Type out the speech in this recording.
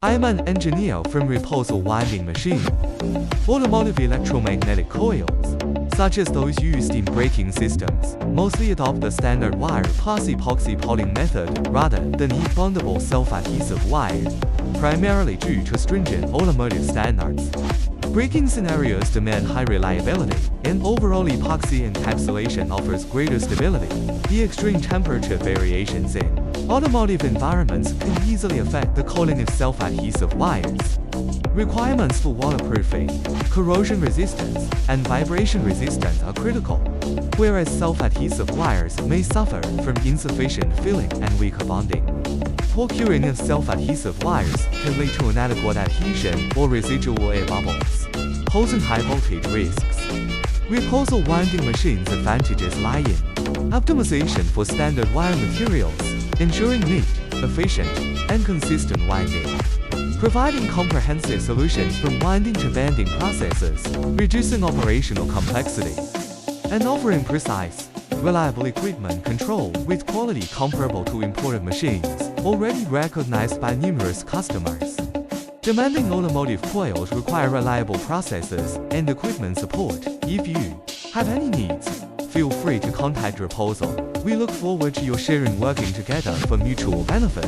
I am an engineer from REPOSALWinding machine. Automotive electromagnetic coils, such as those used in braking systems, mostly adopt the standard wire plus epoxy potting method rather than heat-bondable self-adhesive wire, primarily due to stringent automotive standards. Braking scenarios demand high reliability, and overall epoxy encapsulation offers greater stability. The extreme temperature variations in automotive environments can easily affect the coating of self-adhesive wires. Requirements for waterproofing, corrosion resistance, and vibration resistance are critical, whereas self-adhesive wires may suffer from insufficient filling and weaker bonding. Poor curing of self-adhesive wires can lead to inadequate adhesion or residual air bubbles, posing high voltage risks. REPOSALWinding machines' advantages lie in optimization for standard wire materials, ensuring neat, efficient, and consistent winding. Providing comprehensive solutions from winding to bending processes, reducing operational complexity, and offering precise, reliable equipment control with quality comparable to imported machines, already recognized by numerous customers. Demanding automotive coils require reliable processes and equipment support. If you have any needs, feel free to contact REPOSAL. We look forward to your sharing working together for mutual benefit.